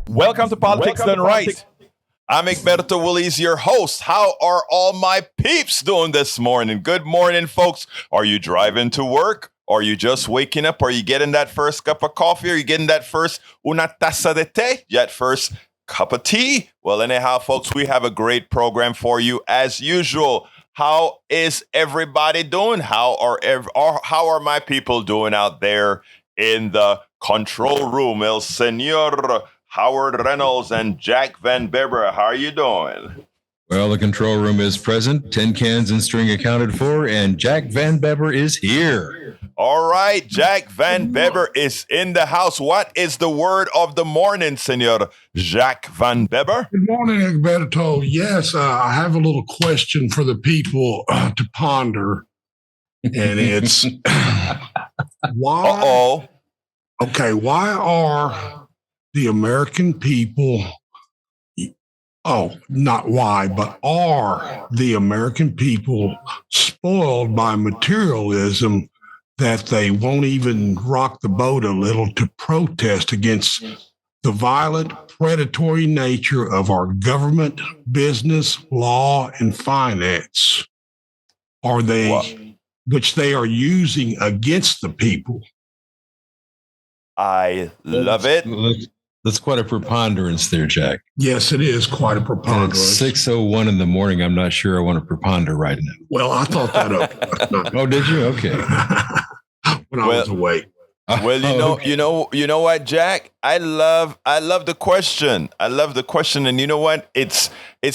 Welcome to Politics Done Right. I'm Egberto Willies, your host. How are all my peeps doing this morning? Good morning, folks. Are you driving to work? Are you just waking up? Are you getting that first cup of coffee? Are you getting that first una taza de té? That first cup of tea? Well, anyhow, folks, we have a great program for you as usual. How is everybody doing? How are my people doing out there in the control room? El Senor Howard Reynolds and Jack Van Beber. How are you doing? Well, the control room is present, tin cans and string accounted for, and Jack Van Beber is here. All right, Jack Van Beber is in the house. What is the word of the morning, Senor Jack Van Beber? Good morning, Egberto. Yes, I have a little question for the people to ponder, and it's why? Uh-oh. Okay, why are the American people? Not why, but are the American people spoiled by materialism that they won't even rock the boat a little to protest against the violent, predatory nature of our government, business, law, and finance? Are they, which they are using against the people? I love it. That's quite a preponderance there, Jack. Yes, it is quite a And preponderance. it's 6:01 in the morning. I'm not sure I want to preponder right now. Well, I thought that up. Oh, did you? Okay. When I was awake. Well, you know what, Jack? I love the question. I love the question, and you know what? It's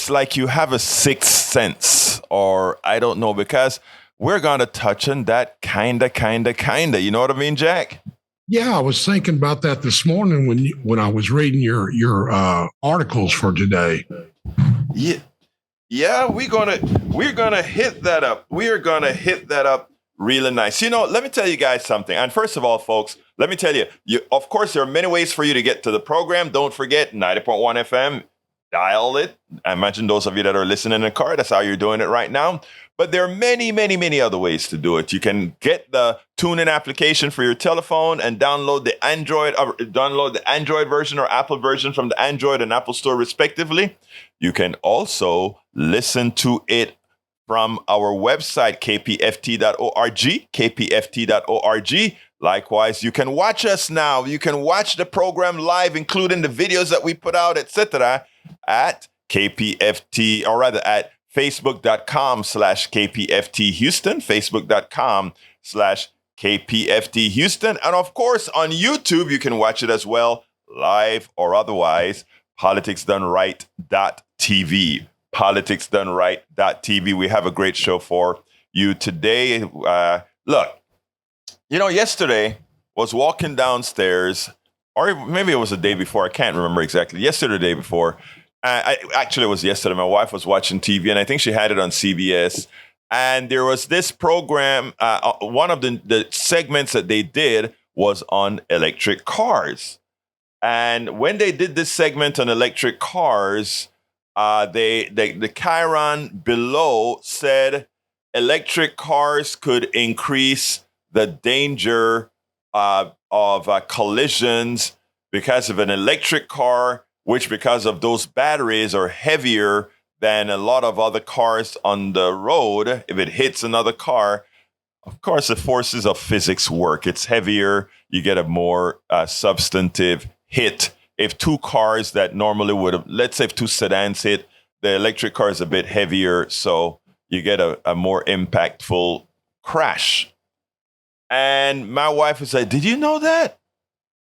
like you have a sixth sense, or I don't know, because we're gonna touch on that kinda. You know what I mean, Jack? Yeah, I was thinking about that this morning when I was reading your articles for today. Yeah, we're gonna hit that up. We are gonna hit that up really nice. You know, let me tell you guys something. And first of all, folks, let me tell you, of course, there are many ways for you to get to the program. Don't forget 90.1 FM. Dial it. I imagine those of you that are listening in the car, that's how you're doing it right now. But there are many other ways to do it. You can get the TuneIn application for your telephone and download the Android version or Apple version from the Android and Apple Store, respectively. You can also listen to it from our website, kpft.org, kpft.org. Likewise, you can watch us now. You can watch the program live, including the videos that we put out, etc., at KPFT, or rather at facebook.com/KPFT Houston, facebook.com/KPFT Houston. And of course, on YouTube, you can watch it as well, live or otherwise, politicsdoneright.tv. politicsdoneright.tv. We have a great show for you today. Look, you know, yesterday was walking downstairs, or maybe it was the day before. I can't remember exactly. Yesterday, the day before. Actually, it was yesterday. My wife was watching TV, and I think she had it on CBS. And there was this program. One of the segments that they did was on electric cars. And when they did this segment on electric cars, the Chiron below said electric cars could increase the danger of collisions because of an electric car, which because of those batteries are heavier than a lot of other cars on the road. If it hits another car, of course, the forces of physics work. It's heavier. You get a more substantive hit. If two cars that normally would have, let's say if two sedans hit, the electric car is a bit heavier, so you get a more impactful crash. And my wife was like, "Did you know that?"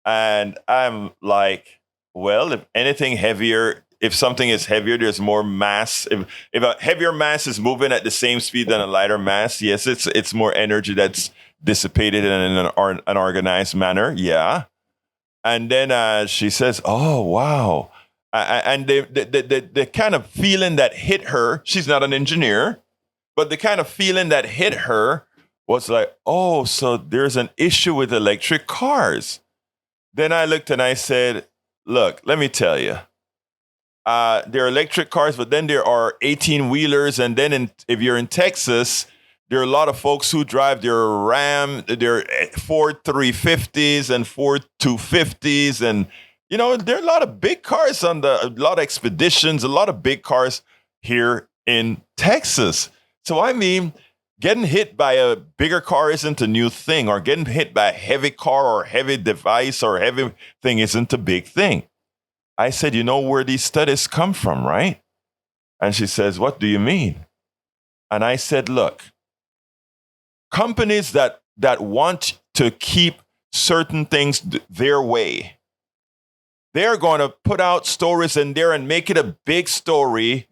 And I'm like, well, if anything heavier, if something is heavier, there's more mass. If a heavier mass is moving at the same speed than a lighter mass, yes, it's more energy that's dissipated in an organized manner. Yeah. And then she says, "Oh, wow." And the kind of feeling that hit her, she's not an engineer, but the kind of feeling that hit her was like, oh, so there's an issue with electric cars. Then I looked and I said, look, let me tell you. There are electric cars, but then there are 18-wheelers. And then if you're in Texas, there are a lot of folks who drive their Ford 350s and Ford 250s. And You know, there are a lot of big cars a lot of expeditions, a lot of big cars here in Texas. So, I mean, getting hit by a bigger car isn't a new thing, or getting hit by a heavy car or heavy device or heavy thing isn't a big thing. I said, you know where these studies come from, right? And she says, what do you mean? And I said, look, companies that want to keep certain things their way, they're going to put out stories in there and make it a big story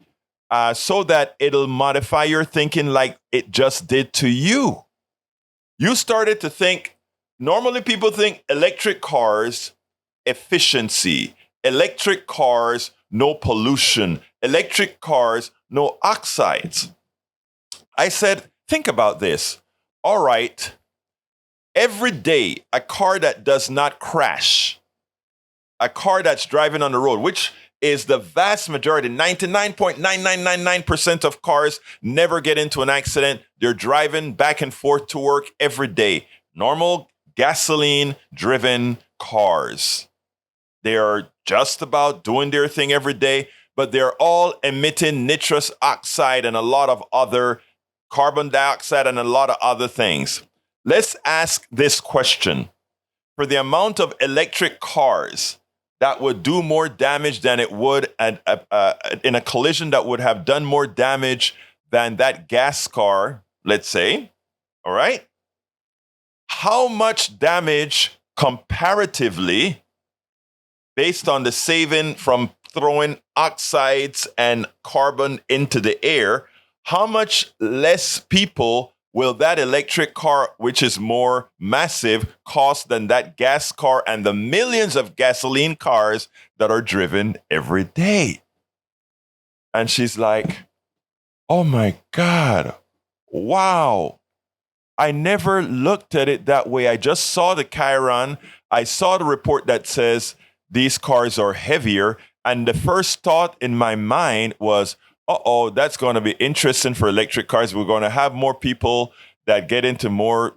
so that it'll modify your thinking like it just did to you. You started to think, normally people think electric cars, efficiency, electric cars, no pollution, electric cars, no oxides. I said, think about this. All right, every day, a car that does not crash, a car that's driving on the road, which is the vast majority, 99.9999% of cars never get into an accident. They're driving back and forth to work every day. Normal gasoline-driven cars. They are just about doing their thing every day, but they're all emitting nitrous oxide and a lot of other carbon dioxide and a lot of other things. Let's ask this question. For the amount of electric cars that would do more damage than it would in a collision that would have done more damage than that gas car, let's say, all right? How much damage comparatively, based on the saving from throwing oxides and carbon into the air, how much less people will that electric car, which is more massive, cost than that gas car and the millions of gasoline cars that are driven every day? And she's like, oh my God, wow. I never looked at it that way. I just saw the Chiron. I saw the report that says these cars are heavier. And the first thought in my mind was, that's going to be interesting for electric cars. We're going to have more people that get into more,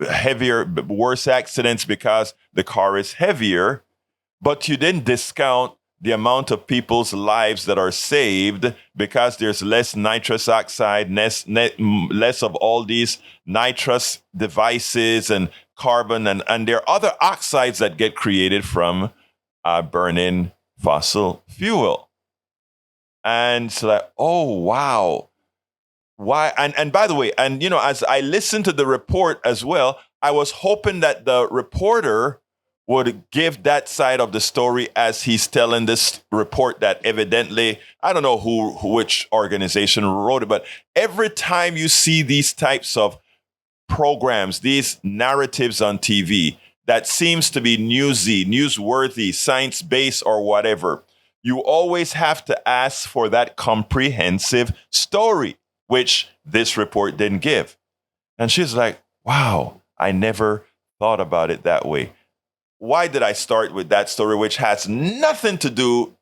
heavier, worse accidents because the car is heavier. But you didn't discount the amount of people's lives that are saved because there's less nitrous oxide, less of all these nitrous devices and carbon. And there are other oxides that get created from burning fossil fuel. And it's like, oh, wow. Why? And by the way, as I listened to the report as well, I was hoping that the reporter would give that side of the story as he's telling this report that evidently, I don't know which organization wrote it, but every time you see these types of programs, these narratives on TV that seems to be newsworthy, science-based or whatever, you always have to ask for that comprehensive story, which this report didn't give. And she's like, wow, I never thought about it that way. Why did I start with that story, which has nothing to do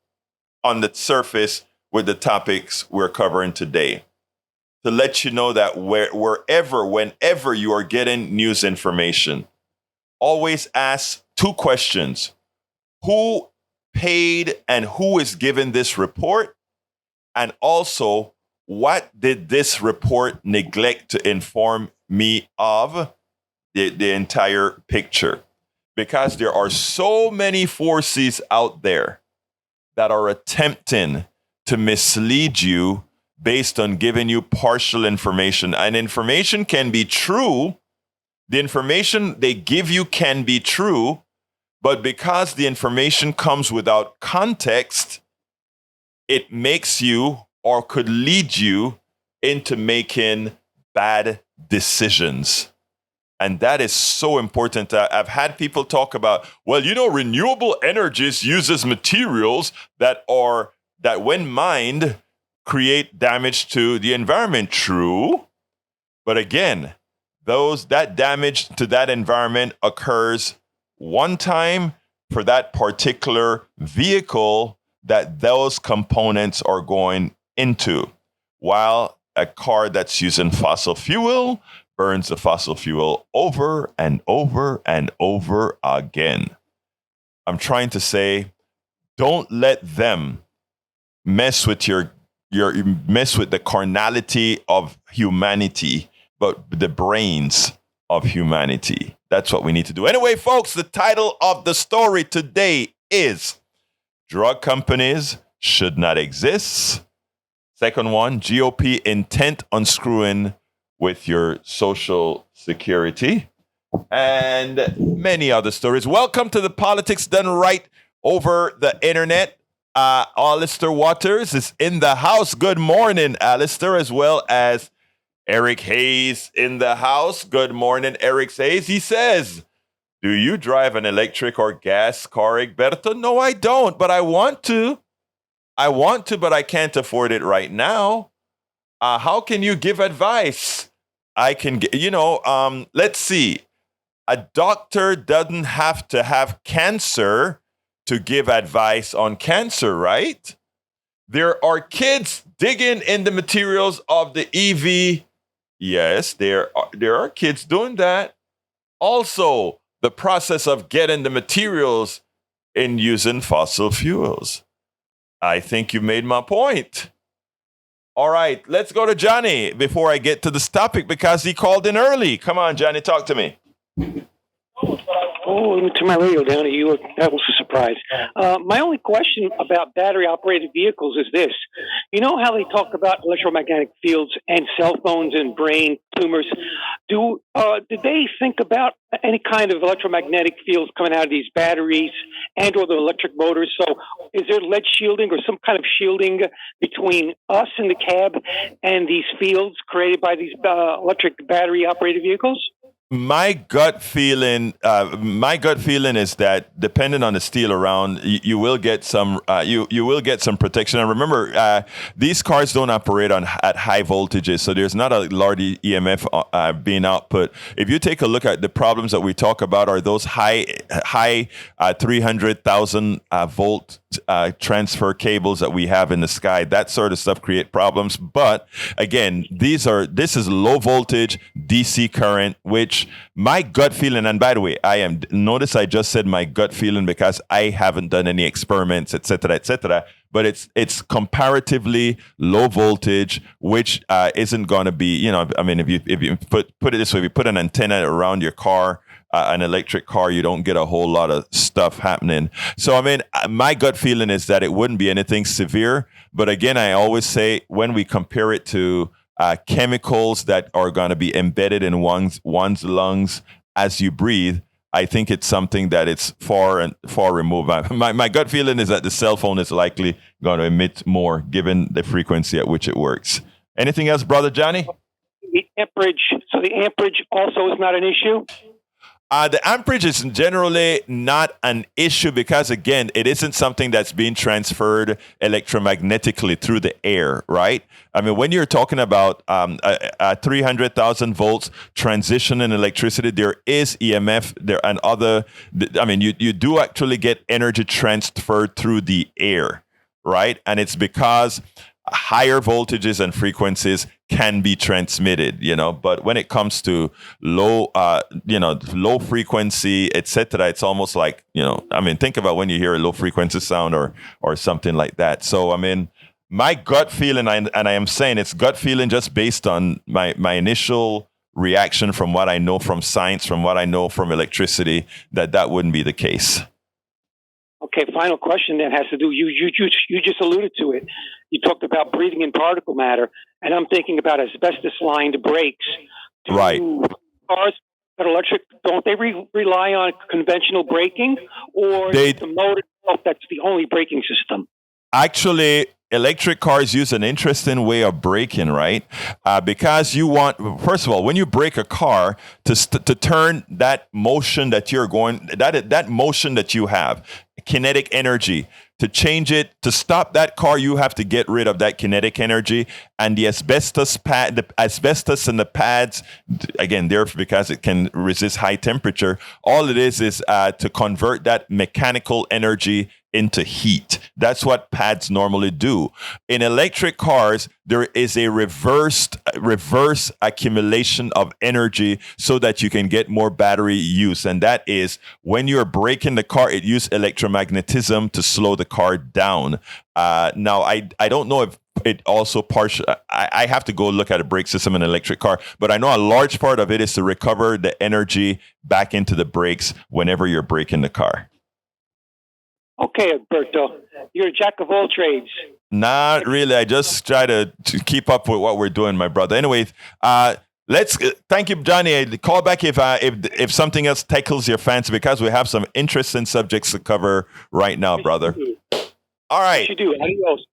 on the surface with the topics we're covering today? To let you know that whenever you are getting news information, always ask two questions. Who paid and who is given this report? And also, what did this report neglect to inform me of the entire picture? Because there are so many forces out there that are attempting to mislead you based on giving you partial information. And information can be true. The information they give you can be true, but because the information comes without context, it makes you or could lead you into making bad decisions. And that is so important. I've had people talk about, renewable energies uses materials that when mined, create damage to the environment. True. But again, that damage to that environment occurs one time for that particular vehicle that those components are going into. While a car that's using fossil fuel burns the fossil fuel over and over and over again. I'm trying to say, don't let them mess with mess with the carnality of humanity, but the brains of humanity. That's what we need to do. Anyway, folks, the title of the story today is Drug Companies Should Not Exist. Second one, GOP intent on screwing with your Social Security. And many other stories. Welcome to the Politics Done Right over the internet. Alistair Waters is in the house. Good morning, Alistair, as well as Eric Hayes in the house. Good morning, Eric Hayes. He says, do you drive an electric or gas car, Egberto? No, I don't, but I want to. But I can't afford it right now. How can you give advice? I can get, let's see. A doctor doesn't have to have cancer to give advice on cancer, right? There are kids digging in the materials of the EV. Yes, there are kids doing that. Also, the process of getting the materials in using fossil fuels. I think you made my point. All right, let's go to Johnny before I get to this topic because he called in early. Come on, Johnny, talk to me. Oh, let me turn my radio down. That was a surprise. My only question about battery-operated vehicles is this. You know how they talk about electromagnetic fields and cell phones and brain tumors? Did they think about any kind of electromagnetic fields coming out of these batteries and or the electric motors? So is there lead shielding or some kind of shielding between us in the cab and these fields created by these electric battery-operated vehicles? My gut feeling is that depending on the steel around, you will get some you will get some protection. And remember, these cars don't operate at high voltages, so there's not a large EMF being output. If you take a look at the problems that we talk about, are those high 300,000 volt transfer cables that we have in the sky. That sort of stuff create problems. But again, this is low voltage DC current, which my gut feeling, and by the way, notice I just said my gut feeling because I haven't done any experiments, etc. But it's comparatively low voltage, which isn't going to be, if you put it this way, if you put an antenna around your car, an electric car, you don't get a whole lot of stuff happening. So, my gut feeling is that it wouldn't be anything severe. But again, I always say when we compare it to chemicals that are going to be embedded in one's lungs as you breathe, I think it's something that it's far removed. My gut feeling is that the cell phone is likely going to emit more given the frequency at which it works. Anything else, Brother Johnny? The amperage also is not an issue? The amperage is generally not an issue because, again, it isn't something that's being transferred electromagnetically through the air, right? When you're talking about 300,000 volts transition in electricity, there is EMF there and other. You do actually get energy transferred through the air, right? And it's because higher voltages and frequencies can be transmitted, but when it comes to low frequency, etc., it's almost like, think about when you hear a low frequency sound or something like that. So, my gut feeling, and I am saying it's gut feeling just based on my initial reaction from what I know from science, from what I know from electricity, that wouldn't be the case. Okay, final question that has to do, you just alluded to it. You talked about breathing in particle matter, and I'm thinking about asbestos-lined brakes. Right. Cars that are electric, don't they rely on conventional braking, or the motor itself that's the only braking system? Actually, electric cars use an interesting way of braking, right? Because you want, first of all, when you brake a car, to turn that motion that you're going, that motion that you have, kinetic energy, to change it, to stop that car, you have to get rid of that kinetic energy. And the asbestos and the pads, again, there because it can resist high temperature. All it is to convert that mechanical energy into heat. That's what pads normally do. In electric cars, there is a reverse accumulation of energy so that you can get more battery use. And that is when you're braking the car, it uses electromagnetism to slow the car down. Now, I don't know if it also I have to go look at a brake system in an electric car, but I know a large part of it is to recover the energy back into the brakes whenever you're braking the car. Okay, Alberto, you're a jack of all trades. Not really. I just try to keep up with what we're doing, my brother. Anyways, let's thank you, Johnny. Call back if something else tickles your fancy, because we have some interesting subjects to cover right now, brother. All right. Yes, you do. Adios.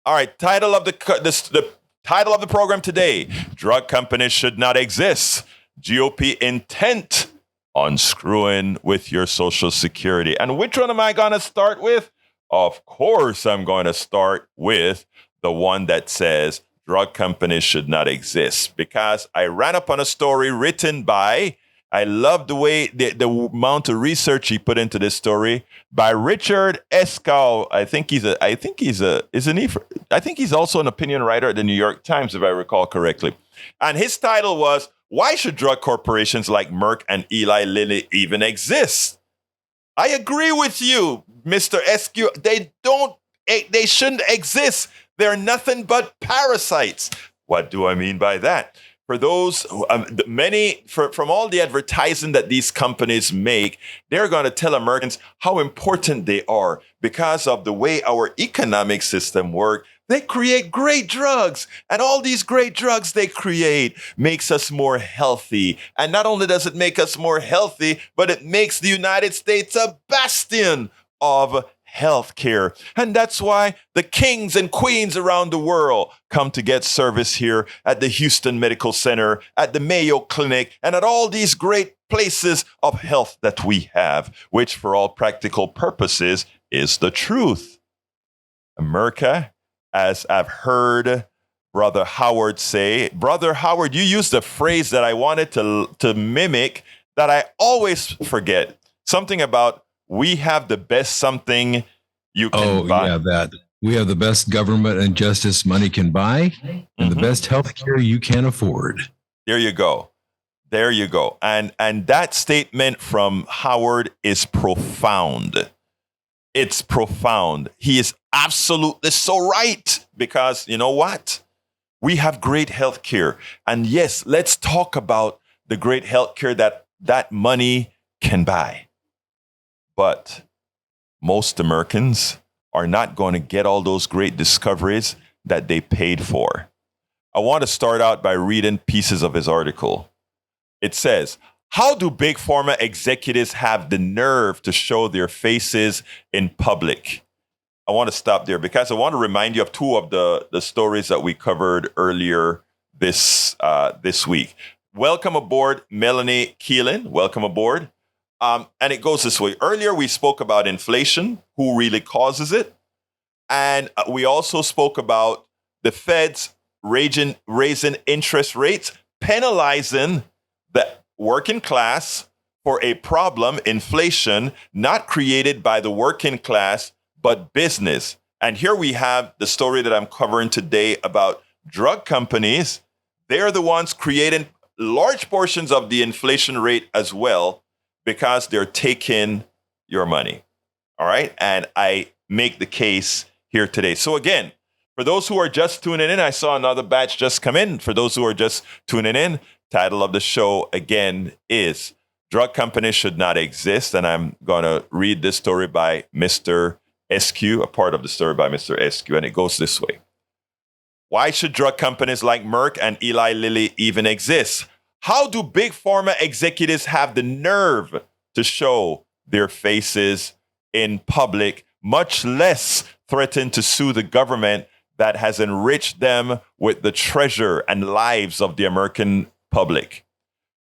All right. Title of the title of the program today: Drug companies should not exist. GOP intent on screwing with your Social Security. And which one am I going to start with? Of course, I'm going to start with the one that says drug companies should not exist, because I ran up on a story written by, I love the way the amount of research he put into this story, by Richard Escow. I think he's also an opinion writer at the New York Times, if I recall correctly. And his title was, "Why should drug corporations like Merck and Eli Lilly even exist?" I agree with you, Mr. Eskew. They shouldn't exist. They're nothing but parasites. What do I mean by that? For those from all the advertising that these companies make, they're going to tell Americans how important they are because of the way our economic system works. They create great drugs, and all these great drugs they create makes us more healthy. And not only does it make us more healthy, but it makes the United States a bastion of healthcare. And that's why the kings and queens around the world come to get service here at the Houston Medical Center, at the Mayo Clinic, and at all these great places of health that we have, which for all practical purposes is the truth. America, as I've heard Brother Howard say, Brother Howard, you used a phrase that I wanted to mimic that I always forget. Something about, we have the best something you can buy. Yeah, that. We have the best government and justice money can buy, and the best health care you can afford. There you go. There you go. And that statement from Howard is profound. It's profound. He is absolutely so right, because you know what? We have great health care. And yes, let's talk about the great health care that money can buy. But most Americans are not going to get all those great discoveries that they paid for. I want to start out by reading pieces of his article. It says, "How do big pharma executives have the nerve to show their faces in public?" I want to stop there because I want to remind you of two of the stories that we covered earlier this week. Welcome aboard, Melanie Keelan. Welcome aboard. And it goes this way. Earlier, we spoke about inflation, who really causes it. And we also spoke about the Fed's raising interest rates, penalizing the working class for a problem, inflation, not created by the working class, but business. And here we have the story that I'm covering today about drug companies. They're the ones creating large portions of the inflation rate as well, because they're taking your money. All right. And I make the case here today. So again, for those who are just tuning in, I saw another batch just come in. For those who are just tuning in, title of the show again is Drug Companies Should Not Exist. And I'm going to read this story by Mr. Eskew, a part of the story by Mr. Eskew. And it goes this way. Why should drug companies like Merck and Eli Lilly even exist? How do big pharma executives have the nerve to show their faces in public, much less threaten to sue the government that has enriched them with the treasure and lives of the American public?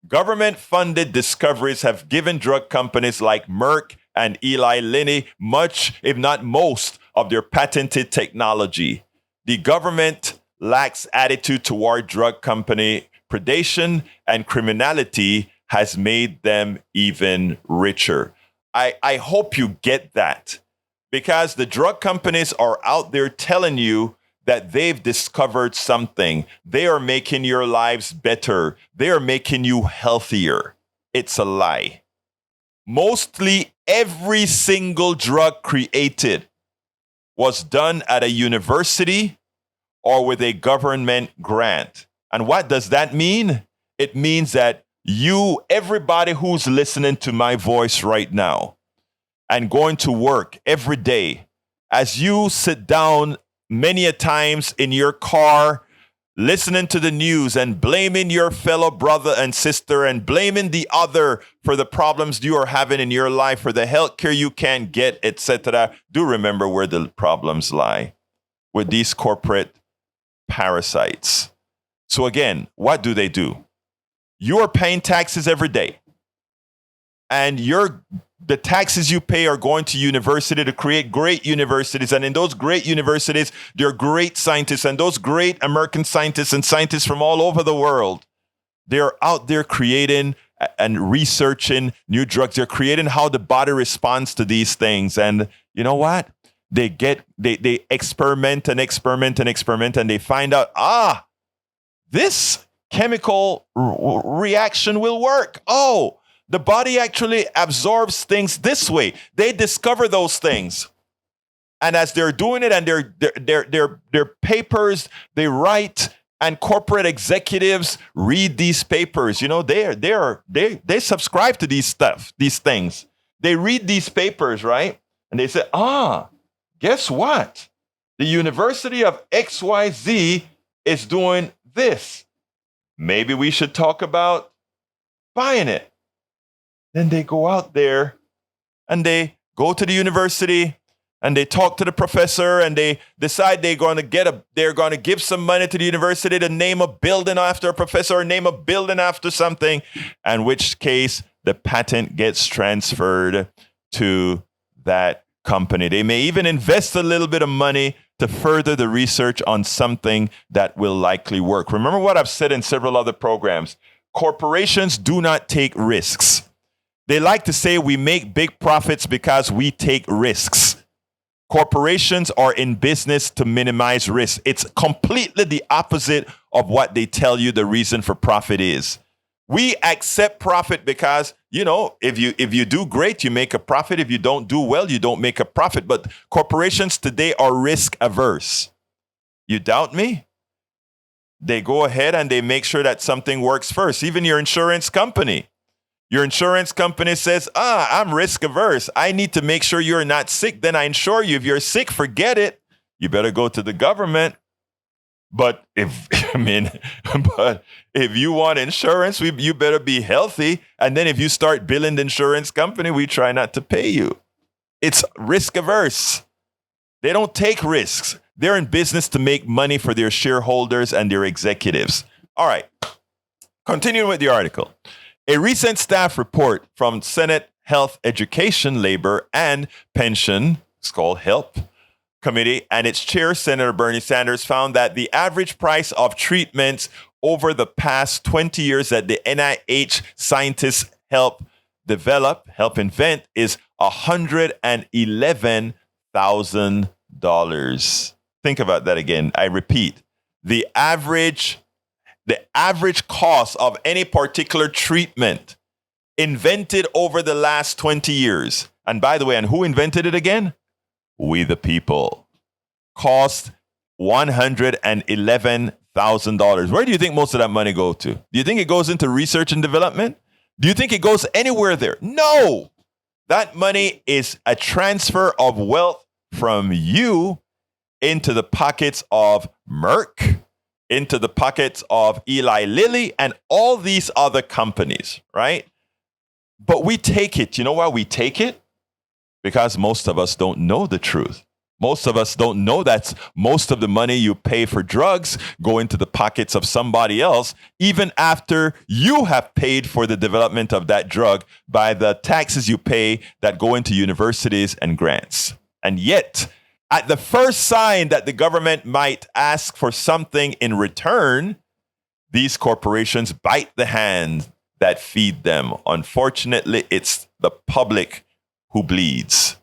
Government-funded discoveries have given drug companies like Merck and Eli Lilly much, if not most, of their patented technology. The government lax attitude toward drug company predation and criminality has made them even richer. I hope you get that. because the drug companies are out there telling you that they've discovered something. They are making your lives better. They are making you healthier. It's a lie. Mostly every single drug created was done at a university or with a government grant. And what does that mean? It means that you, everybody who's listening to my voice right now and going to work every day, as you sit down many a times in your car, listening to the news and blaming your fellow brother and sister and blaming the other for the problems you are having in your life, for the health care you can't get, etc. Do remember where the problems lie, with these corporate parasites. So again, what do? You are paying taxes every day, and the taxes you pay are going to university to create great universities. And in those great universities, there are great scientists, and those great American scientists and scientists from all over the world, they're out there creating and researching new drugs. They're creating how the body responds to these things. And you know what? They experiment and experiment and experiment, and they find out, this chemical reaction will work. Oh, the body actually absorbs things this way. They discover those things. And as they're doing it, and their papers they write, and corporate executives read these papers. You know, they subscribe to these things. They read these papers, right? And they say, guess what? The University of XYZ is doing this. Maybe we should talk about buying it. Then they go out there and they go to the university and they talk to the professor, and they decide they're going to give some money to the university to name a building after a professor or name a building after something, in which case the patent gets transferred to that company. They may even invest a little bit of money to further the research on something that will likely work. Remember what I've said in several other programs. Corporations do not take risks. They like to say we make big profits because we take risks. Corporations are in business to minimize risk. It's completely the opposite of what they tell you the reason for profit is. We accept profit because, if you do great, you make a profit. If you don't do well, you don't make a profit. But corporations today are risk averse. You doubt me? They go ahead and they make sure that something works first. Even your insurance company. Your insurance company says, I'm risk averse. I need to make sure you're not sick. Then I insure you. If you're sick, forget it. You better go to the government. But if you want insurance, you better be healthy. And then if you start billing the insurance company, we try not to pay you. It's risk averse. They don't take risks. They're in business to make money for their shareholders and their executives. All right. Continuing with the article. A recent staff report from Senate Health, Education, Labor, and Pension, it's called HELP, Committee, and its chair, Senator Bernie Sanders, found that the average price of treatments over the past 20 years that the NIH scientists help invent is $111,000. Think about that again. I repeat, the average cost of any particular treatment invented over the last 20 years, and by the way, and who invented it again? We the people, cost $111,000. Where do you think most of that money go to? Do you think it goes into research and development? Do you think it goes anywhere there? No. That money is a transfer of wealth from you into the pockets of Merck, into the pockets of Eli Lilly, and all these other companies, right? But we take it. You know why we take it? Because most of us don't know the truth. Most of us don't know that most of the money you pay for drugs go into the pockets of somebody else, even after you have paid for the development of that drug by the taxes you pay that go into universities and grants. And yet, at the first sign that the government might ask for something in return, these corporations bite the hand that feed them. Unfortunately, it's the public who bleeds.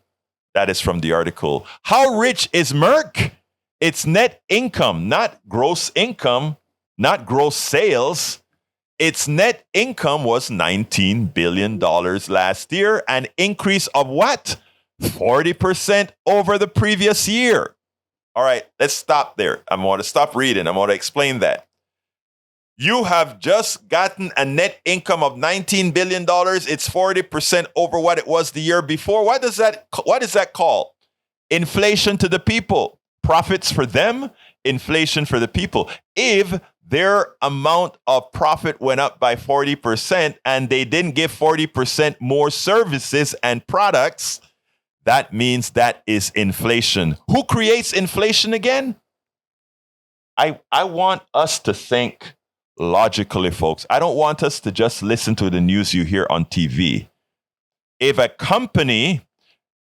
That is from the article. How rich is Merck? Its net income, not gross income, not gross sales. Its net income was $19 billion last year, an increase of what? 40% over the previous year. All right, let's stop there. I'm going to stop reading. I'm going to explain that. You have just gotten a net income of $19 billion. It's 40% over what it was the year before. What is that called? Inflation to the people. Profits for them, inflation for the people. If their amount of profit went up by 40% and they didn't give 40% more services and products, that means that is inflation. Who creates inflation again? I want us to think logically, folks. I don't want us to just listen to the news you hear on TV. If a company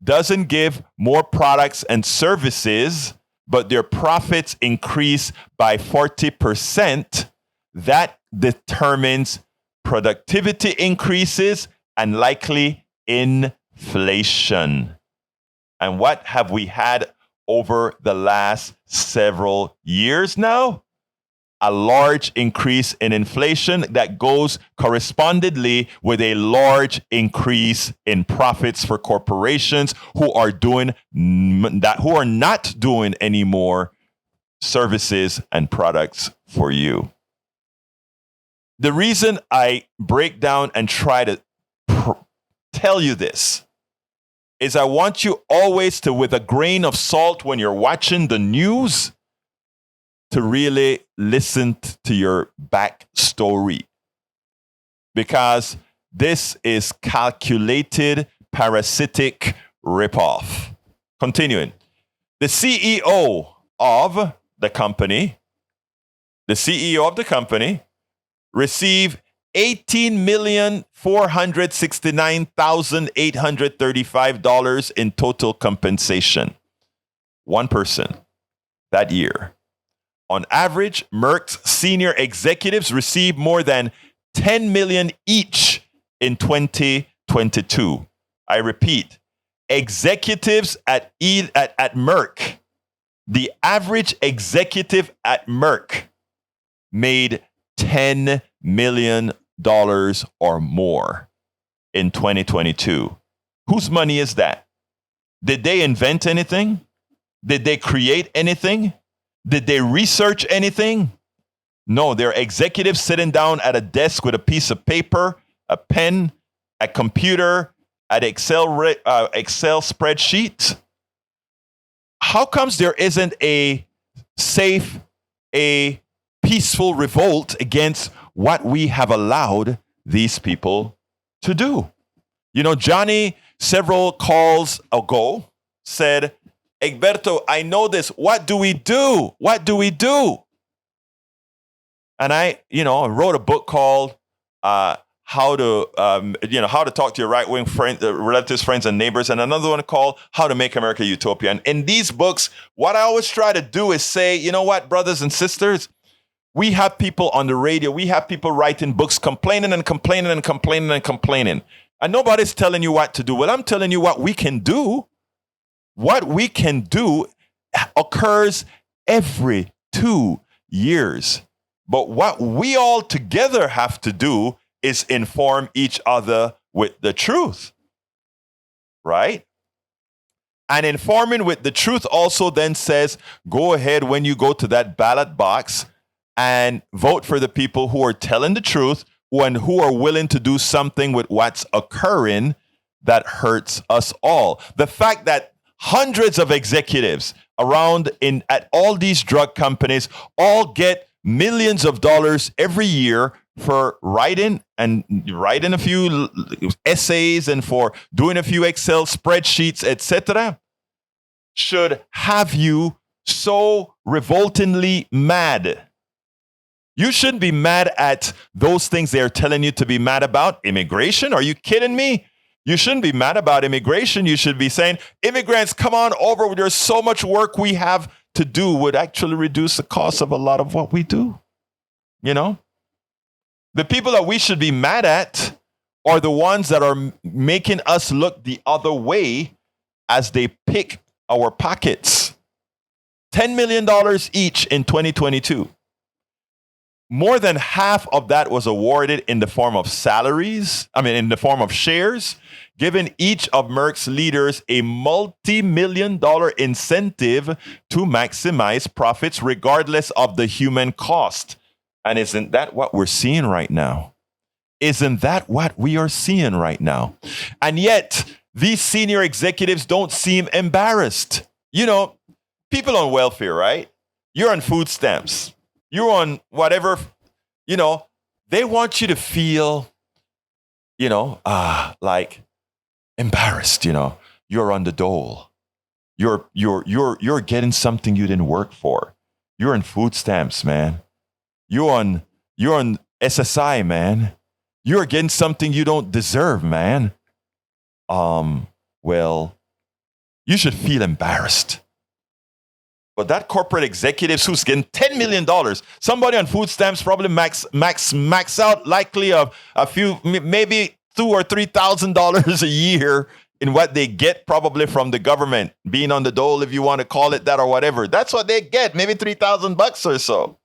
doesn't give more products and services, but their profits increase by 40%, that determines productivity increases and likely inflation. And what have we had over the last several years now? A large increase in inflation that goes correspondingly with a large increase in profits for corporations who are not doing any more services and products for you. The reason I break down and try to tell you this is I want you always to, with a grain of salt when you're watching the news, to really listen to your backstory, because this is calculated parasitic ripoff. Continuing, the CEO of the company received $18,469,835 in total compensation. One person that year. On average, Merck's senior executives received more than $10 million each in 2022. I repeat, executives at Merck, the average executive at Merck made $10 million or more in 2022. Whose money is that? Did they invent anything? Did they create anything? Did they research anything? No, they're executives sitting down at a desk with a piece of paper, a pen, a computer, an Excel spreadsheet. How comes there isn't a peaceful revolt against what we have allowed these people to do? You know, Johnny, several calls ago, said, Egberto, I know this. What do we do? What do we do? And I wrote a book called How to Talk to Your Right-Wing relatives, friends, and neighbors, and another one called How to Make America Utopia. And in these books, what I always try to do is say, you know what, brothers and sisters, we have people on the radio, we have people writing books complaining and complaining and complaining and complaining. And nobody's telling you what to do. Well, I'm telling you what we can do. What we can do occurs every 2 years. But what we all together have to do is inform each other with the truth, right? And informing with the truth also then says, go ahead when you go to that ballot box and vote for the people who are telling the truth and who are willing to do something with what's occurring that hurts us all. The fact that hundreds of executives around at all these drug companies all get millions of dollars every year for writing a few essays and for doing a few Excel spreadsheets, etc., should have you so revoltingly mad. You shouldn't be mad at those things they're telling you to be mad about. Immigration? Are you kidding me? You shouldn't be mad about immigration. You should be saying, immigrants, come on over. There's so much work we have to do would actually reduce the cost of a lot of what we do. You know? The people that we should be mad at are the ones that are making us look the other way as they pick our pockets. $10 million each in 2022. More than half of that was awarded in the form of in the form of shares, giving each of Merck's leaders a multi-million-dollar incentive to maximize profits regardless of the human cost. And isn't that what we're seeing right now? Isn't that what we are seeing right now? And yet, these senior executives don't seem embarrassed. You know, people on welfare, right? You're on food stamps. You're on whatever, they want you to feel, like embarrassed, You're on the dole. You're getting something you didn't work for. You're on food stamps, man. You're on SSI, man. You're getting something you don't deserve, man. Well, you should feel embarrassed. But that corporate executive who's getting $10 million, somebody on food stamps probably max out likely of a few, maybe $2,000 or $3,000 a year in what they get probably from the government, being on the dole, if you want to call it that or whatever. That's what they get, maybe $3,000 or so.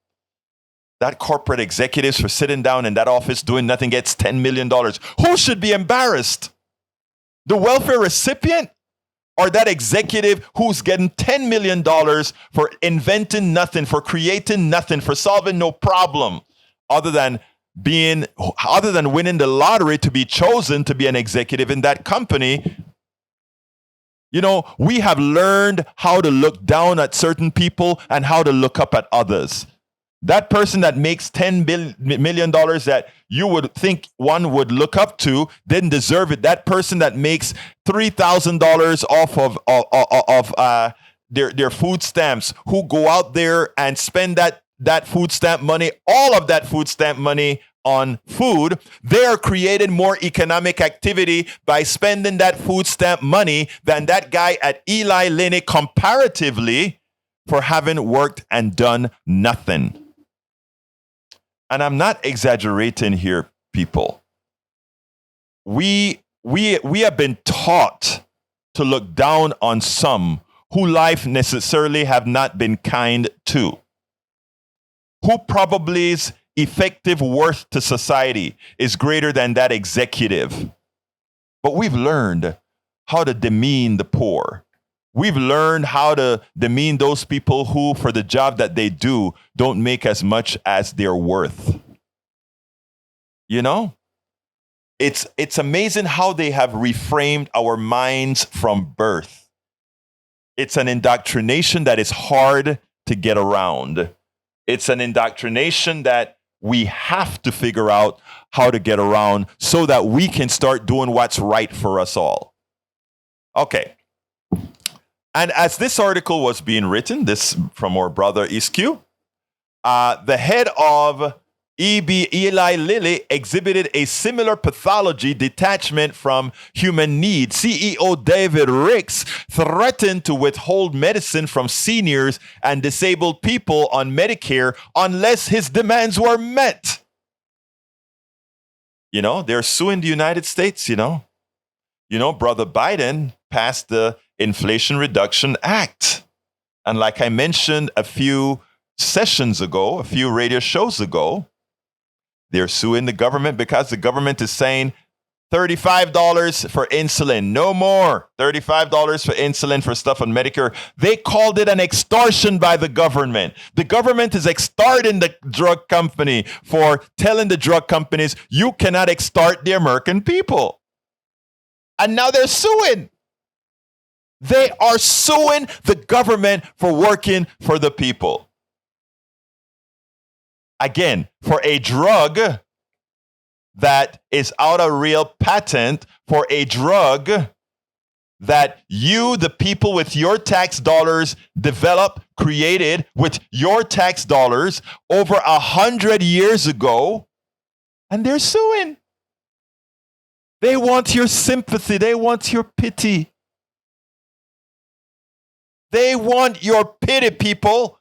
That corporate executives for sitting down in that office doing nothing gets $10 million. Who should be embarrassed? The welfare recipient? Or that executive who's getting $10 million for inventing nothing, for creating nothing, for solving no problem, other than winning the lottery to be chosen to be an executive in that company. We have learned how to look down at certain people and how to look up at others. That person that makes $10 million that you would think one would look up to didn't deserve it. That person that makes $3,000 off of their food stamps, who go out there and spend that food stamp money, all of that food stamp money on food, they are creating more economic activity by spending that food stamp money than that guy at Eli Lilly comparatively for having worked and done nothing. And I'm not exaggerating here, people. We have been taught to look down on some who life necessarily have not been kind to, who probably's effective worth to society is greater than that executive. But we've learned how to demean the poor. We've learned how to demean those people who, for the job that they do, don't make as much as they're worth. It's amazing how they have reframed our minds from birth. It's an indoctrination that is hard to get around. It's an indoctrination that we have to figure out how to get around so that we can start doing what's right for us all. Okay. And as this article was being written, this from our brother Iskew, the head of Eli Lilly exhibited a similar pathology detachment from human need. CEO David Ricks threatened to withhold medicine from seniors and disabled people on Medicare unless his demands were met. They're suing the United States, Brother Biden passed the Inflation Reduction Act. And like I mentioned a few sessions ago, a few radio shows ago, they're suing the government because the government is saying $35 for insulin, no more. $35 for insulin for stuff on Medicare. They called it an extortion by the government. The government is extorting the drug company for telling the drug companies, you cannot extort the American people. And now they're suing. They are suing the government for working for the people. Again, for a drug that is out of real patent, for a drug that you, the people with your tax dollars, developed, created with your tax dollars over 100 years ago, and they're suing. They want your sympathy. They want your pity. They want your pity, people.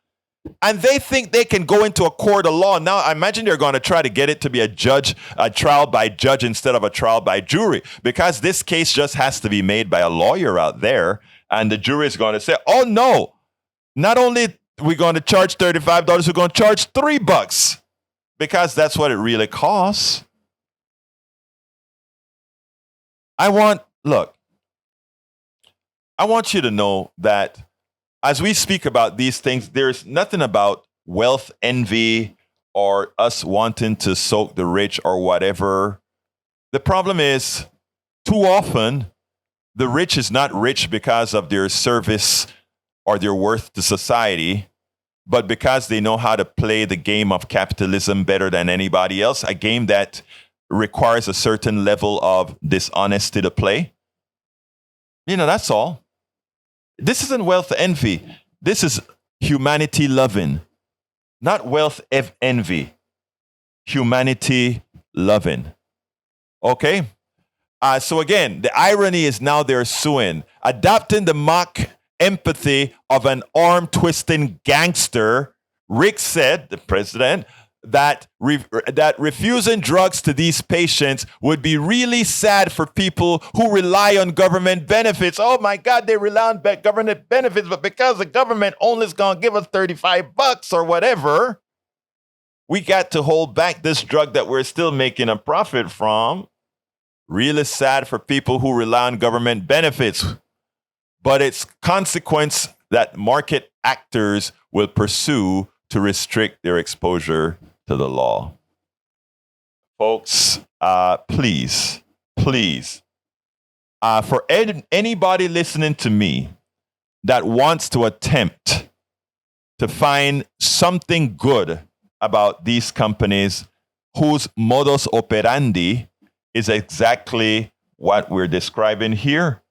And they think they can go into a court of law. Now, I imagine they're going to try to get it to be a trial by judge instead of a trial by jury, because this case just has to be made by a lawyer out there. And the jury is going to say, oh, no, not only we're going to charge $35, we're going to charge $3, because that's what it really costs. I want you to know that as we speak about these things, there's nothing about wealth envy or us wanting to soak the rich or whatever. The problem is, too often, the rich is not rich because of their service or their worth to society, but because they know how to play the game of capitalism better than anybody else, a game that requires a certain level of dishonesty to play. That's all. This isn't wealth envy. This is humanity loving, not wealth envy. Humanity loving. Okay? So again, the irony is now they're suing, adopting the mock empathy of an arm-twisting gangster. Rick said, the president, that refusing drugs to these patients would be really sad for people who rely on government benefits. Oh my God, they rely on government benefits, but because the government only is going to give us $35 or whatever, we got to hold back this drug that we're still making a profit from. Really sad for people who rely on government benefits, but it's consequence that market actors will pursue to restrict their exposure to the law. Folks, please, for anybody listening to me that wants to attempt to find something good about these companies whose modus operandi is exactly what we're describing here.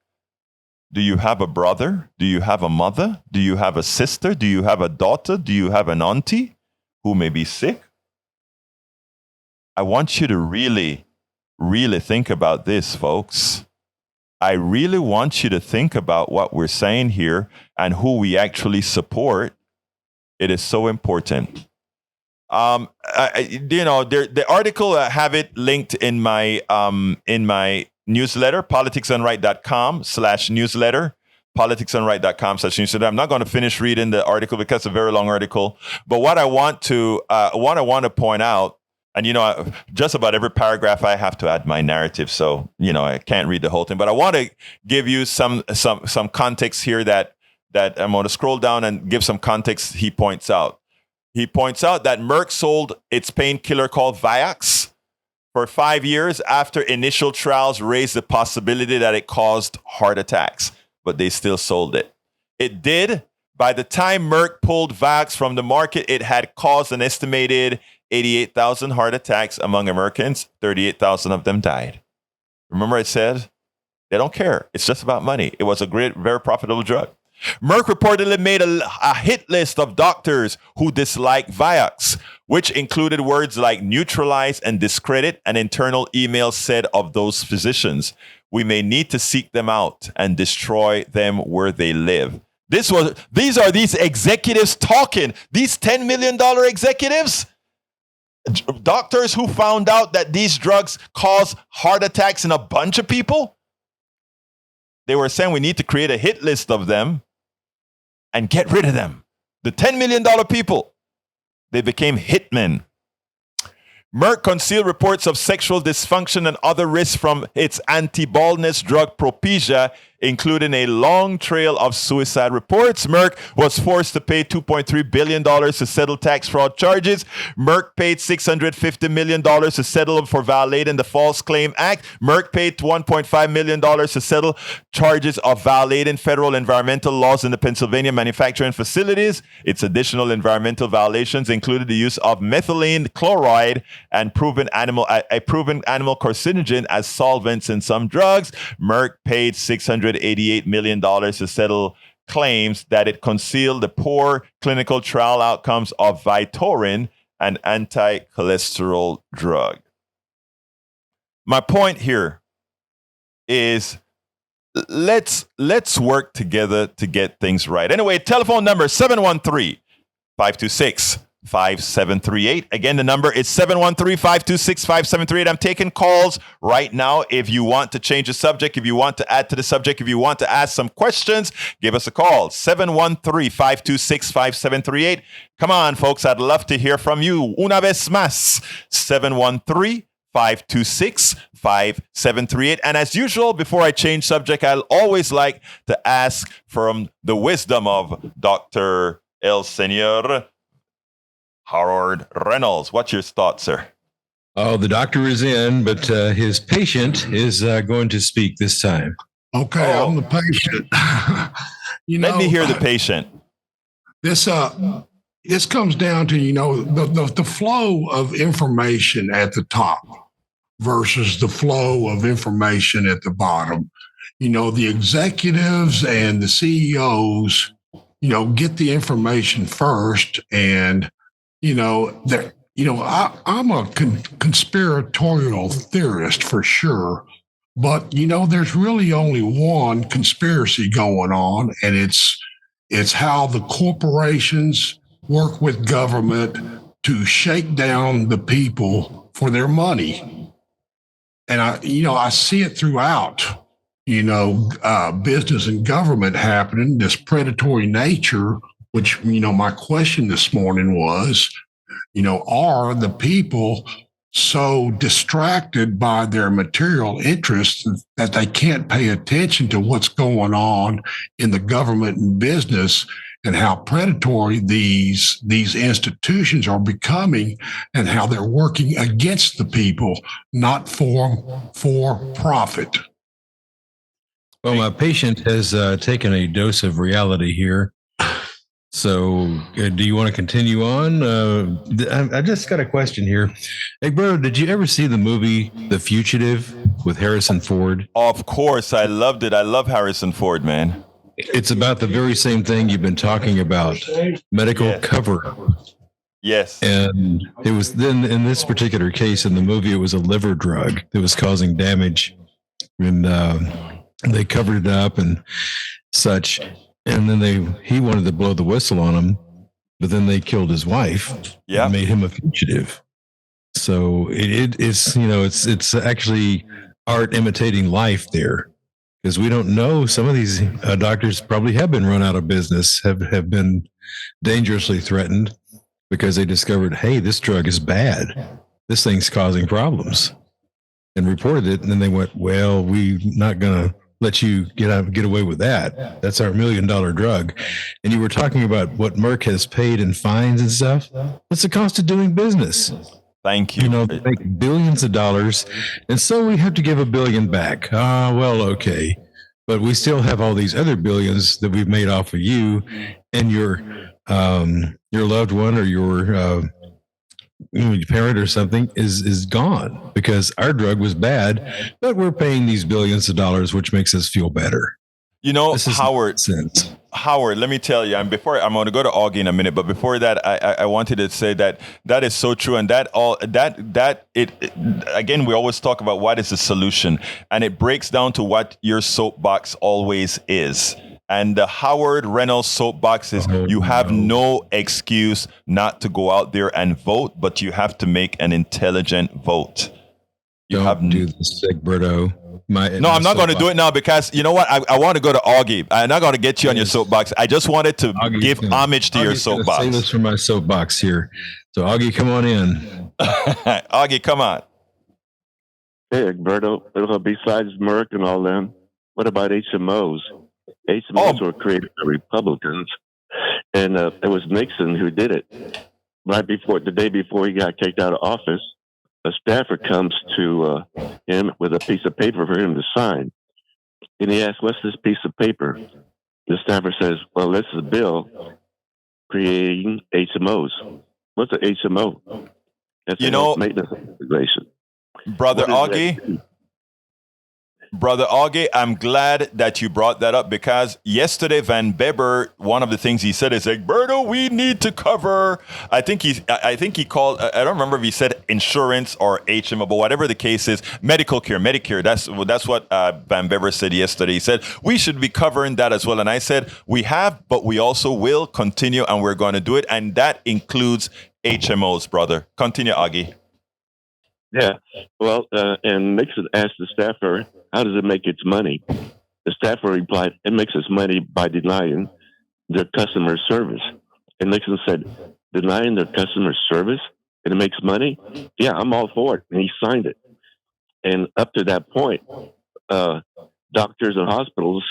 Do you have a brother? Do you have a mother? Do you have a sister? Do you have a daughter? Do you have an auntie who may be sick? I want you to really, really think about this, folks. I really want you to think about what we're saying here and who we actually support. It is so important. The article, I have it linked in my newsletter, politicsandright.com/newsletter, politicsandright.com/newsletter. I'm not going to finish reading the article because it's a very long article. But what I want to point out, and just about every paragraph I have to add my narrative, so I can't read the whole thing. But I want to give you some context here that I'm going to scroll down and give some context. He points out that Merck sold its painkiller called Vioxx for 5 years after initial trials raised the possibility that it caused heart attacks, but they still sold it. It did. By the time Merck pulled Vioxx from the market, it had caused an estimated 88,000 heart attacks among Americans. 38,000 of them died. Remember I said, they don't care. It's just about money. It was a great, very profitable drug. Merck reportedly made a hit list of doctors who disliked Vioxx, which included words like neutralize and discredit. An internal email said of those physicians, we may need to seek them out and destroy them where they live. These are these executives talking, these $10 million executives, doctors who found out that these drugs cause heart attacks in a bunch of people. They were saying we need to create a hit list of them and get rid of them. The $10 million people, they became hitmen. Merck concealed reports of sexual dysfunction and other risks from its anti-baldness drug Propecia, including a long trail of suicide reports. Merck was forced to pay $2.3 billion to settle tax fraud charges. Merck paid $650 million to settle for violating the False Claim Act. Merck paid $1.5 million to settle charges of violating federal environmental laws in the Pennsylvania manufacturing facilities. Its additional environmental violations included the use of methylene chloride and a proven animal carcinogen as solvents in some drugs. Merck paid $688 million to settle claims that it concealed the poor clinical trial outcomes of Vytorin, an anti-cholesterol drug. My point here is let's work together to get things right. Anyway, telephone number 713 526-5738. Again, the number is 713-526-5738. I'm taking calls right now. If you want to change the subject, if you want to add to the subject, if you want to ask some questions, give us a call. 713-526-5738. Come on, folks. I'd love to hear from you. Una vez más. 713-526-5738. And as usual, before I change subject, I'll always like to ask from the wisdom of Dr. El Senor Howard Reynolds. What's your thoughts, sir? Oh, the doctor is in, but his patient is going to speak this time. Okay, I'm the patient. Let me hear the patient. This comes down to the flow of information at the top versus the flow of information at the bottom. The executives and the CEOs, get the information first, and I'm a conspiratorial theorist for sure, but there's really only one conspiracy going on, and it's how the corporations work with government to shake down the people for their money. And I see it throughout, business and government happening, this predatory nature, which, my question this morning was, are the people so distracted by their material interests that they can't pay attention to what's going on in the government and business, and how predatory these institutions are becoming, and how they're working against the people, not for profit? Well, my patient has taken a dose of reality here. So do you want to continue on? I just got a question here. Hey, bro, did you ever see the movie The Fugitive with Harrison Ford? Of course. I loved it. I love Harrison Ford, man. It's about the very same thing you've been talking about, medical cover. Yes. And it was then, in this particular case in the movie, it was a liver drug that was causing damage. And they covered it up and such. And then he wanted to blow the whistle on him, but then they killed his wife and made him a fugitive. So it's actually art imitating life there, because we don't know. Some of these doctors probably have been run out of business, have been dangerously threatened because they discovered, hey, this drug is bad. This thing's causing problems, and reported it. And then they went, well, we're not going to let you get away with that. That's our $1 million drug. And you were talking about what Merck has paid in fines and stuff. What's the cost of doing business? Thank you. They make billions of dollars, and so we have to give $1 billion back. Well, okay, but we still have all these other billions that we've made off of you and your loved one, or your parent or something is gone because our drug was bad, but we're paying these billions of dollars, which makes us feel better. Howard, let me tell you, I'm going to go to Augie in a minute, but before that, I wanted to say that is so true. And again, we always talk about what is the solution, and it breaks down to what your soapbox always is. And the Howard Reynolds soapbox is you have no excuse not to go out there and vote, but you have to make an intelligent vote. Don't do this, Egberto. No, I'm not going to do it now, because you know what? I want to go to Augie. I'm not going to get you on your soapbox. I just wanted to give homage to your soapbox. Say this from my soapbox here. So Augie, come on in. Augie, come on. Hey, Egberto, besides Merck and all them, what about HMOs? HMOs were created by Republicans, and it was Nixon who did it. The day before he got kicked out of office, a staffer comes to him with a piece of paper for him to sign. And he asks, "What's this piece of paper?" The staffer says, "Well, this is a bill creating HMOs." What's an HMO? That's maintenance organization. Brother Augie, I'm glad that you brought that up, because yesterday Van Beber, one of the things he said is like, "Berto, we need to cover." I think he called. I don't remember if he said insurance or HMO, but whatever the case is, medical care, Medicare. That's what Van Bever said yesterday. He said we should be covering that as well. And I said we have, but we also will continue, and we're going to do it, and that includes HMOs, brother. Continue, Augie. Yeah. Well, and Nixon asked the staffer, "How does it make its money?" The staffer replied, "It makes its money by denying their customer service." And Nixon said, "Denying their customer service and it makes money? Yeah, I'm all for it." And he signed it. And up to that point, doctors and hospitals,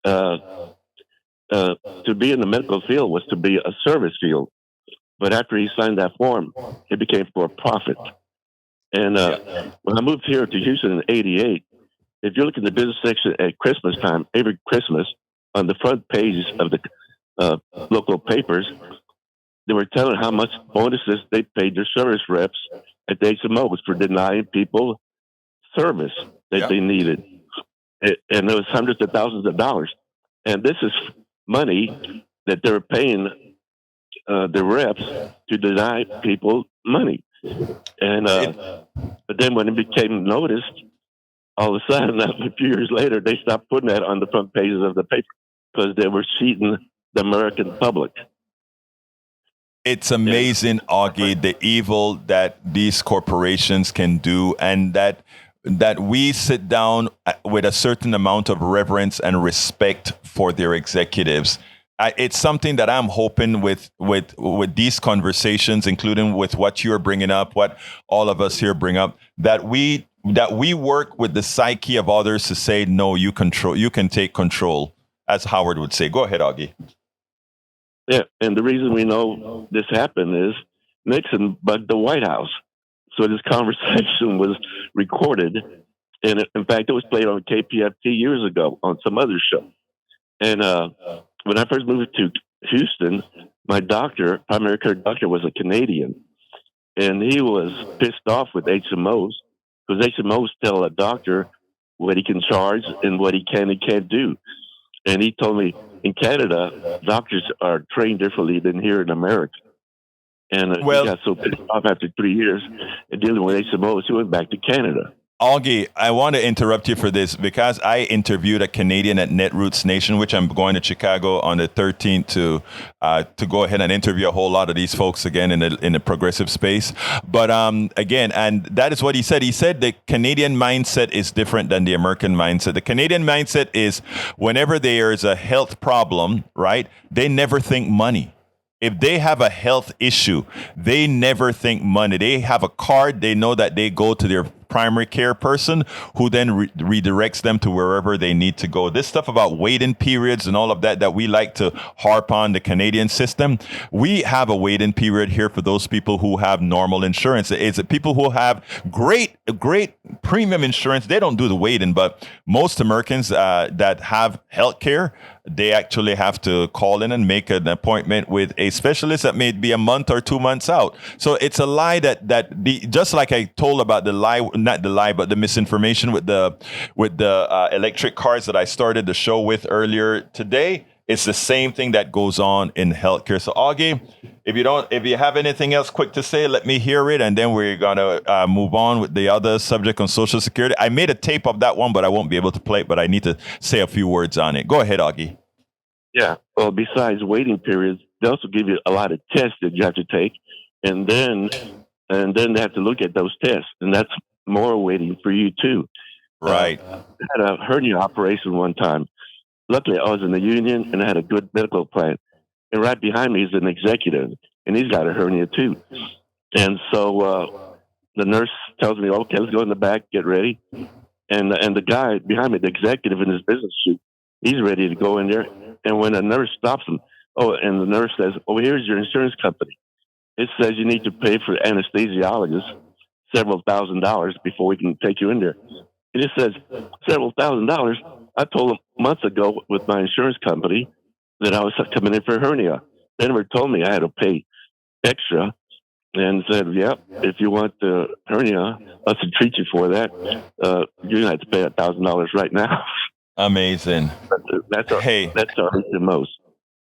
to be in the medical field was to be a service field. But after he signed that form, it became for profit. And when I moved here to Houston in '88, if you look in the business section at Christmas time, every Christmas, on the front pages of the local papers, they were telling how much bonuses they paid their service reps at the HMOs for denying people service that they needed. And there was hundreds of thousands of dollars. And this is money that they were paying the reps to deny people money. And but then when it became noticed, all of a sudden, a few years later, they stopped putting that on the front pages of the paper because they were cheating the American public. It's amazing, Augie, the evil that these corporations can do, and that we sit down with a certain amount of reverence and respect for their executives. It's something that I'm hoping with these conversations, including with what you're bringing up, what all of us here bring up, that we work with the psyche of others to say, no, you can take control, as Howard would say. Go ahead, Augie. Yeah, and the reason we know this happened is Nixon bugged the White House. So this conversation was recorded, and in fact, it was played on KPFT years ago on some other show. And when I first moved to Houston, my doctor, primary care doctor, was a Canadian, and he was pissed off with HMOs because HMOs tell a doctor what he can charge and what he can and can't do. And he told me in Canada, doctors are trained differently than here in America. And he got so pissed off after 3 years dealing with HMOs, he went back to Canada. Augie, I want to interrupt you for this because I interviewed a Canadian at Netroots Nation, which I'm going to Chicago on the 13th to go ahead and interview a whole lot of these folks again in the progressive space. But again, and that is what he said. He said the Canadian mindset is different than the American mindset. The Canadian mindset is whenever there is a health problem, right, they never think money. If they have a health issue, they never think money. They have a card. They know that they go to their primary care person who then redirects them to wherever they need to go. This stuff about waiting periods and all of that we like to harp on the Canadian system. We have a waiting period here for those people who have normal insurance. It's people who have great premium insurance. They don't do the waiting, but most Americans that have health care, they actually have to call in and make an appointment with a specialist that may be a month or 2 months out. So it's a lie just like I told about the lie, not the lie, but the misinformation with the electric cars that I started the show with earlier today. It's the same thing that goes on in healthcare. So Augie, if you have anything else quick to say, let me hear it, and then we're gonna move on with the other subject on Social Security. I made a tape of that one, but I won't be able to play it. But I need to say a few words on it. Go ahead, Augie. Yeah. Well, besides waiting periods, they also give you a lot of tests that you have to take, and then they have to look at those tests, and that's more waiting for you too. Right. I had a hernia operation one time. Luckily, I was in the union and I had a good medical plan. And right behind me is an executive, and he's got a hernia too. And so the nurse tells me, "Okay, let's go in the back, get ready." And the guy behind me, the executive in his business suit, he's ready to go in there. And when the nurse stops him, and the nurse says, "Oh, here's your insurance company. It says you need to pay for the anesthesiologist several $1,000s before we can take you in there." And it says several $1,000s. I told him months ago with my insurance company that I was coming in for hernia. They never told me I had to pay extra, and said, "Yep, if you want the hernia, us to treat you for that, you're gonna have to pay $1,000 right now." Amazing. That's our HMOs.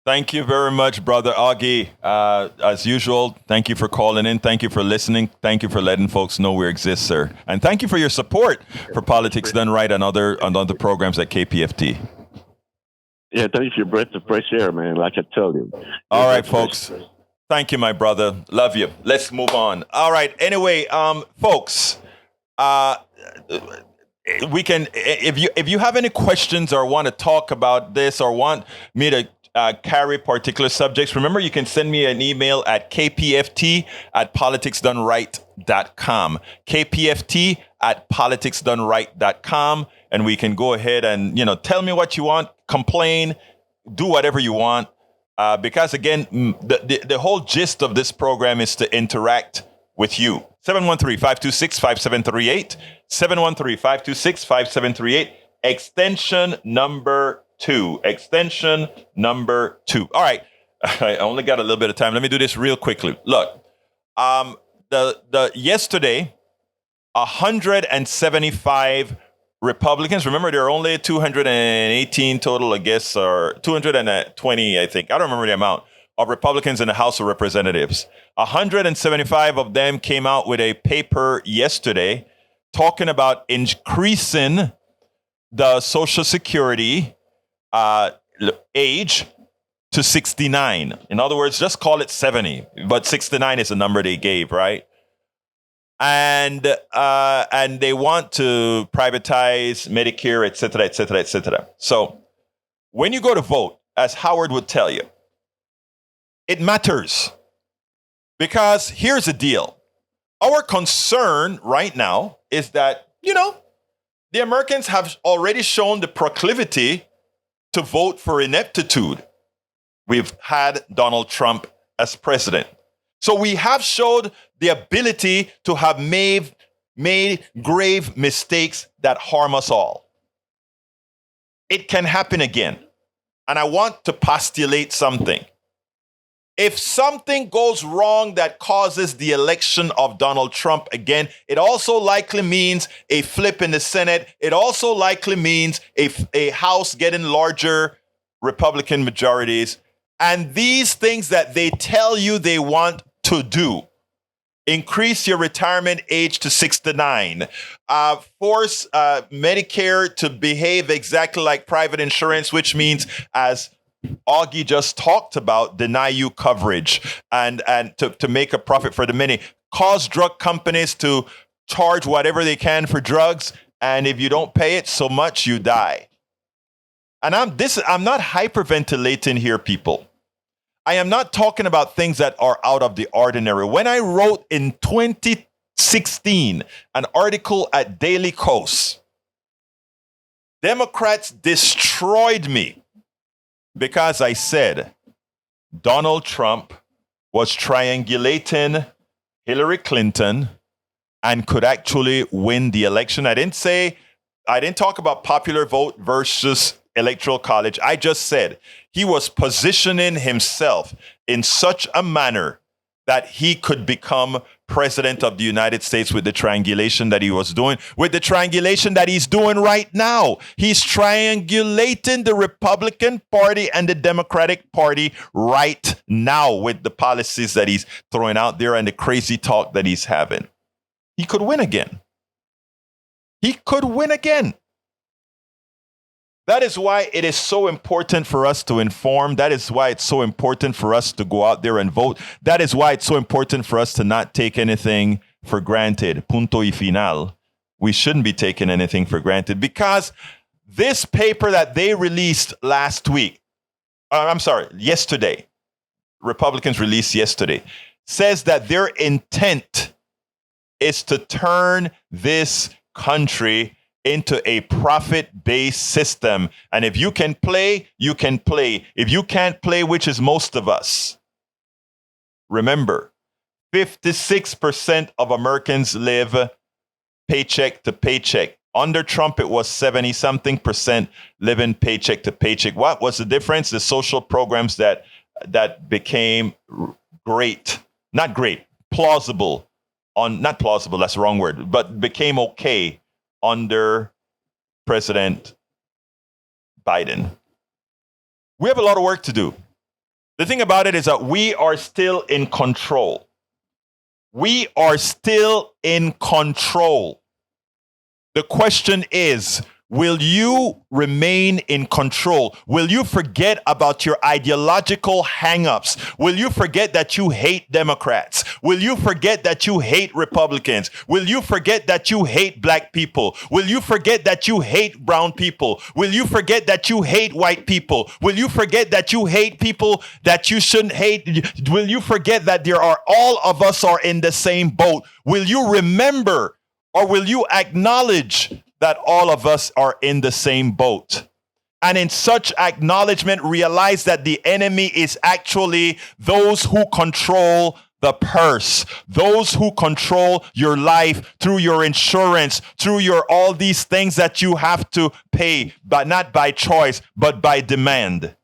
Thank you very much, Brother Augie. As usual, thank you for calling in. Thank you for listening. Thank you for letting folks know we exist, sir. And thank you for your support for Politics Done Right and other programs at KPFT. Yeah, thank you for your breath of fresh air, man. Like I told you. All right, folks. Thank you, my brother. Love you. Let's move on. All right. Anyway, folks, we can, if you have any questions or want to talk about this or want me to carry particular subjects, remember you can send me an email at kpft@politicsdoneright.com. kpft@politicsdoneright.com, and we can go ahead and tell me what you want, complain, do whatever you want. Because again, the whole gist of this program is to interact with you. 713-526-5738, 713-526-5738, extension number 2. Extension number 2. All right. I only got a little bit of time. Let me do this real quickly. Look, yesterday, 175 Republicans. Remember, there are only 218 total, I guess, or 220, I think. I don't remember the amount of Republicans in the House of Representatives. 175 of them came out with a paper yesterday talking about increasing the Social Security age to 69. In other words, just call it 70, but 69 is the number they gave, right? And they want to privatize Medicare, et cetera, et cetera, et cetera. So when you go to vote, as Howard would tell you, it matters. Because here's the deal. Our concern right now is that, the Americans have already shown the proclivity to vote for ineptitude. We've had Donald Trump as president. So we have showed the ability to have made grave mistakes that harm us all. It can happen again. And I want to postulate something. If something goes wrong that causes the election of Donald Trump again, it also likely means a flip in the Senate. It also likely means a House getting larger Republican majorities. And these things that they tell you they want to do, increase your retirement age to 69, force Medicare to behave exactly like private insurance, which means, as Augie just talked about, deny you coverage and to make a profit for the many, cause drug companies to charge whatever they can for drugs, and if you don't pay it so much, you die. And I'm not hyperventilating here, people. I am not talking about things that are out of the ordinary. When I wrote in 2016 an article at Daily Kos, Democrats destroyed me because I said Donald Trump was triangulating Hillary Clinton and could actually win the election. I didn't talk about popular vote versus electoral college. I just said he was positioning himself in such a manner that he could become president of the United States with the triangulation that he was doing, with the triangulation that he's doing right now. He's triangulating the Republican Party and the Democratic Party right now with the policies that he's throwing out there and the crazy talk that he's having. He could win again. He could win again. That is why it is so important for us to inform. That is why it's so important for us to go out there and vote. That is why it's so important for us to not take anything for granted. Punto y final. We shouldn't be taking anything for granted, because this paper that they released yesterday, Republicans released yesterday, says that their intent is to turn this country into a profit-based system. And if you can play, you can play. If you can't play, which is most of us, remember, 56% of Americans live paycheck to paycheck. Under Trump, it was 70-something% living paycheck to paycheck. What was the difference? The social programs that became not plausible, that's the wrong word, but became okay under President Biden. We have a lot of work to do. The thing about it is that we are still in control. We are still in control. The question is, will you remain in control? Will you forget about your ideological hang-ups? Will you forget that you hate Democrats? Will you forget that you hate Republicans? Will you forget that you hate black people? Will you forget that you hate brown people? Will you forget that you hate white people? Will you forget that you hate people that you shouldn't hate? Will you forget that all of us are in the same boat? Will you remember, or will you acknowledge that all of us are in the same boat? And in such acknowledgement, realize that the enemy is actually those who control the purse, those who control your life through your insurance, through your all these things that you have to pay, but not by choice, but by demand.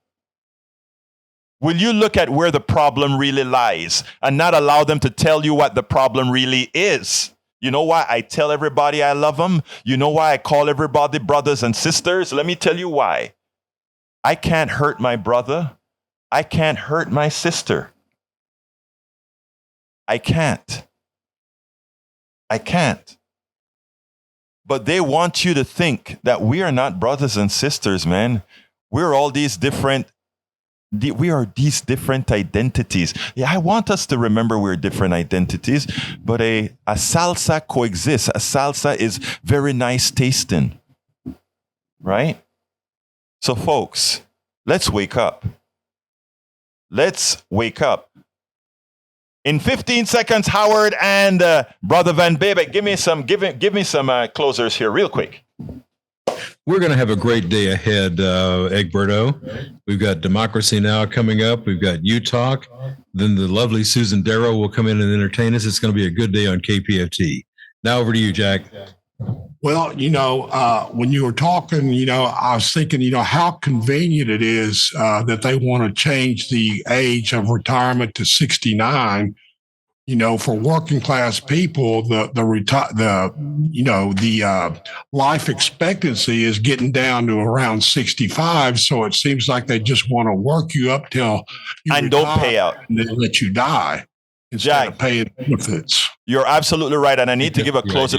Will you look at where the problem really lies and not allow them to tell you what the problem really is? You know why I tell everybody I love them? You know why I call everybody brothers and sisters? Let me tell you why. I can't hurt my brother. I can't hurt my sister. I can't. I can't. But they want you to think that we are not brothers and sisters, man. We're all these different. We are these different identities. Yeah, I want us to remember we're different identities, but a salsa coexists. A salsa is very nice tasting, right? So, folks, let's wake up. Let's wake up. In 15 seconds, Howard and Brother Van Bebeck, give me some closers here, real quick. We're going to have a great day ahead, Egberto. We've got Democracy Now! Coming up. We've got You Talk. Then the lovely Susan Darrow will come in and entertain us. It's going to be a good day on KPFT. Now over to you, Jack. Well, when you were talking, I was thinking, how convenient it is that they want to change the age of retirement to 69. For working class people, the life expectancy is getting down to around 65. So it seems like they just want to work you up till you and don't pay out, and then let you die instead of paying benefits. You're absolutely right, and I need to give a closer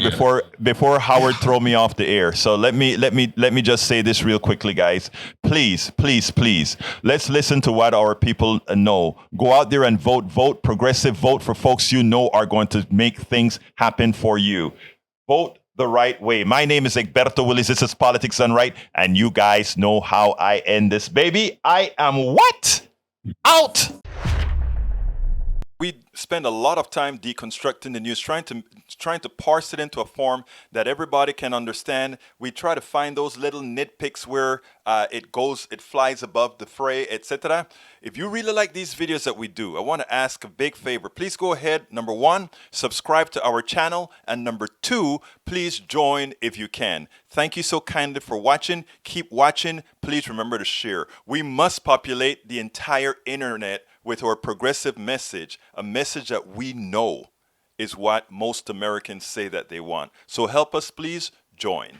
before Howard throw me off the air. So let me just say this real quickly, guys. Please, let's listen to what our people know. Go out there and vote progressive. Vote for folks you know are going to make things happen for you. Vote the right way. My name is Egberto Willis. This is Politics Done Right, and you guys know how I end this, baby. I am what? Out. We spend a lot of time deconstructing the news, trying to parse it into a form that everybody can understand. We try to find those little nitpicks where it flies above the fray, etc. If you really like these videos that we do, I want to ask a big favor. Please go ahead. Number 1, subscribe to our channel. And number 2, please join if you can. Thank you so kindly for watching. Keep watching. Please remember to share. We must populate the entire internet with our progressive message, a message that we know is what most Americans say that they want. So help us, please join.